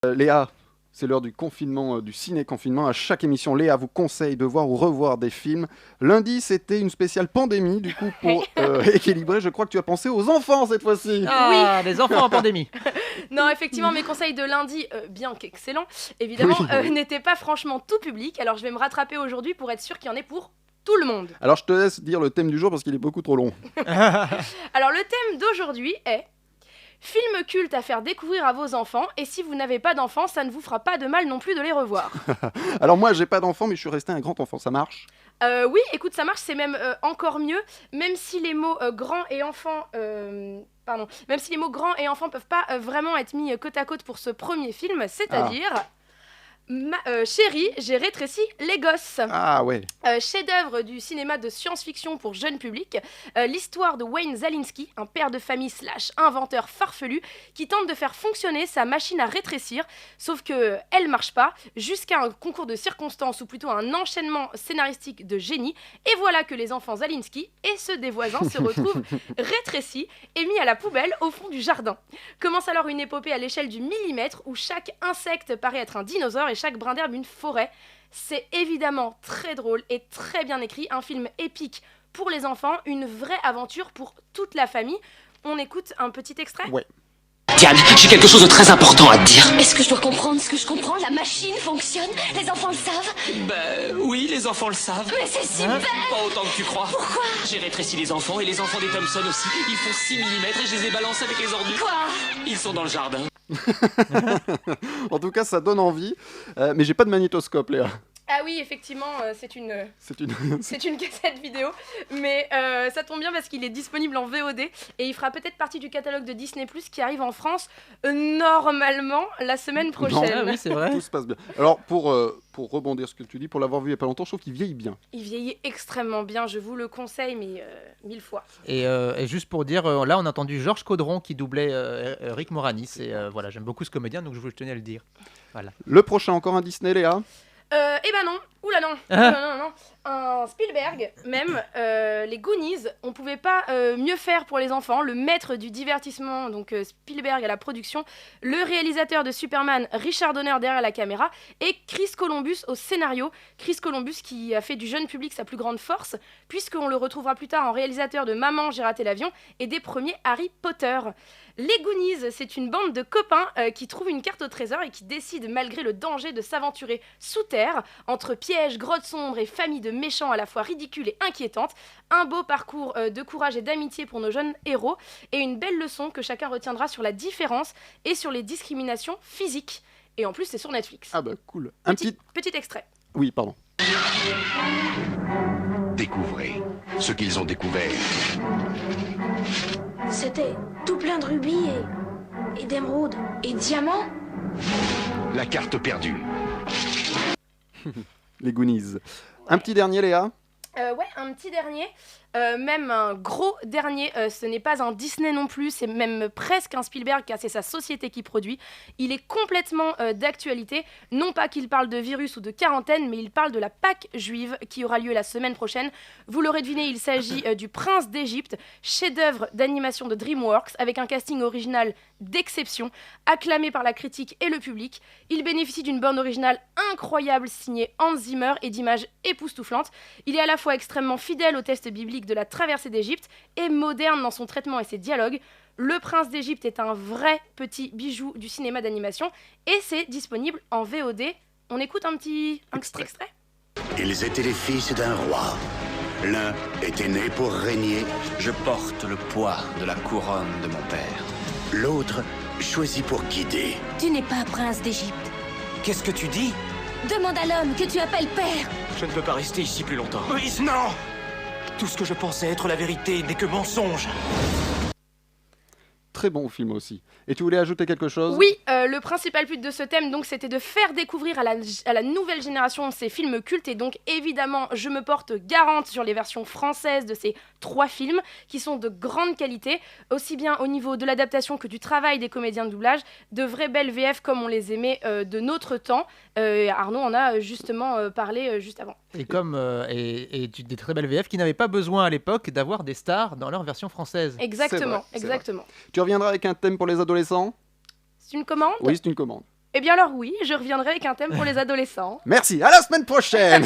Léa, c'est l'heure du confinement, du ciné-confinement. À chaque émission, Léa vous conseille de voir ou revoir des films. Lundi, c'était une spéciale pandémie, du coup, pour équilibrer. Je crois que tu as pensé aux enfants cette fois-ci. Ah, des enfants en pandémie. Non, effectivement, mes conseils de lundi, bien qu'excellents, évidemment, Oui. n'étaient pas franchement tout public. Alors, je vais me rattraper aujourd'hui pour être sûr qu'il y en ait pour tout le monde. Alors, je te laisse dire le thème du jour parce qu'il est beaucoup trop long. Alors, le thème d'aujourd'hui est film culte à faire découvrir à vos enfants. Et si vous n'avez pas d'enfants, ça ne vous fera pas de mal non plus de les revoir. Alors, moi, j'ai pas d'enfant, mais je suis resté un grand enfant. Ça marche? Oui, écoute, ça marche, c'est même encore mieux, même si les mots grand et enfant, même si les mots grand et enfant peuvent pas vraiment être mis côte à côte pour ce premier film, c'est-à-dire Chérie, j'ai rétréci les gosses. Ah ouais. Chef-d'œuvre du cinéma de science-fiction pour jeune public, l'histoire de Wayne Zalinski, un père de famille / inventeur farfelu qui tente de faire fonctionner sa machine à rétrécir, sauf que elle marche pas, jusqu'à un concours de circonstances ou plutôt un enchaînement scénaristique de génie, et voilà que les enfants Zalinski et ceux des voisins se retrouvent rétrécis et mis à la poubelle au fond du jardin. Commence alors une épopée à l'échelle du millimètre où chaque insecte paraît être un dinosaure et chaque brin d'herbe une forêt. C'est évidemment très drôle et très bien écrit, un film épique pour les enfants, une vraie aventure pour toute la famille. On écoute un petit extrait. Ouais. Diane, j'ai quelque chose de très important à te dire. Est-ce que je dois comprendre ce que je comprends? La machine fonctionne? Les enfants le savent? Ben oui, les enfants le savent. Mais c'est super! Pas autant que tu crois. Pourquoi? J'ai rétréci les enfants et les enfants des Thompson aussi. Ils font 6 mm et je les ai balancés avec les ordures. Quoi? Ils sont dans le jardin. En tout cas, ça donne envie. Mais j'ai pas de magnétoscope, Léa. Ah oui, effectivement, c'est une C'est une... c'est une cassette vidéo, mais ça tombe bien parce qu'il est disponible en VOD et il fera peut-être partie du catalogue de Disney+, qui arrive en France normalement la semaine prochaine. Ah oui, c'est vrai. Tout se passe bien. Alors, pour rebondir ce que tu dis, pour l'avoir vu il y a pas longtemps, je trouve qu'il vieillit bien. Il vieillit extrêmement bien, je vous le conseille, mais 1000 fois. Et juste pour dire, là, on a entendu Georges Caudron qui doublait Rick Moranis. Et voilà, j'aime beaucoup ce comédien, donc je tenais à le dire. Voilà. Le prochain, encore un Disney, Léa? Eh ben non, oula non, non, un Spielberg, même, les Goonies, on pouvait pas mieux faire pour les enfants, le maître du divertissement, donc Spielberg à la production, le réalisateur de Superman, Richard Donner derrière la caméra, et Chris Columbus au scénario, Chris Columbus qui a fait du jeune public sa plus grande force, puisqu'on le retrouvera plus tard en réalisateur de Maman, j'ai raté l'avion, et des premiers Harry Potter. Les Goonies, c'est une bande de copains qui trouvent une carte au trésor et qui décident, malgré le danger, de s'aventurer sous terre, entre pièges, grottes sombres et familles de méchants à la fois ridicules et inquiétantes. Un beau parcours de courage et d'amitié pour nos jeunes héros, et une belle leçon que chacun retiendra sur la différence et sur les discriminations physiques. Et en plus, c'est sur Netflix. Ah bah cool. Un petit... Petit extrait. Oui, pardon. Découvrez ce qu'ils ont découvert. C'était tout plein de rubis et d'émeraudes et de diamants? La carte perdue. Les Goonies. Un petit dernier, Léa? Ouais, un petit dernier, même un gros dernier, ce n'est pas un Disney non plus, c'est même presque un Spielberg car c'est sa société qui produit. Il est complètement d'actualité, non pas qu'il parle de virus ou de quarantaine, mais il parle de la Pâque juive qui aura lieu la semaine prochaine. Vous l'aurez deviné, il s'agit du Prince d'Égypte, chef-d'œuvre d'animation de DreamWorks, avec un casting original d'exception, acclamé par la critique et le public. Il bénéficie d'une bande originale incroyable signée Hans Zimmer et d'images époustouflantes. Il est à la fois extrêmement fidèle au texte biblique de la traversée d'Égypte et moderne dans son traitement et ses dialogues. Le Prince d'Égypte est un vrai petit bijou du cinéma d'animation et c'est disponible en VOD. On écoute un petit extrait. Ils étaient les fils d'un roi. L'un était né pour régner, Je porte le poids de la couronne de mon père. l'autre choisi pour guider. Tu n'es pas prince d'Égypte. Qu'est-ce que tu dis? Demande à l'homme que tu appelles père. Je ne peux pas rester ici plus longtemps. Moïse, non! Tout ce que je pensais être la vérité n'est que mensonge. Très bon film aussi. Et tu voulais ajouter quelque chose? Oui, le principal but de ce thème, donc, c'était de faire découvrir à la nouvelle génération ces films cultes. Et donc, évidemment, je me porte garante sur les versions françaises de ces 3 films, qui sont de grande qualité, aussi bien au niveau de l'adaptation que du travail des comédiens de doublage, de vraies belles VF comme on les aimait de notre temps. Arnaud en a justement parlé juste avant. Et comme des très belles VF qui n'avaient pas besoin à l'époque d'avoir des stars dans leur version française. Exactement, C'est vrai. exactement. Tu reviendras avec un thème pour les adolescents? C'est une commande? Oui, c'est une commande. Eh bien alors oui, je reviendrai avec un thème pour les adolescents. Merci, à la semaine prochaine.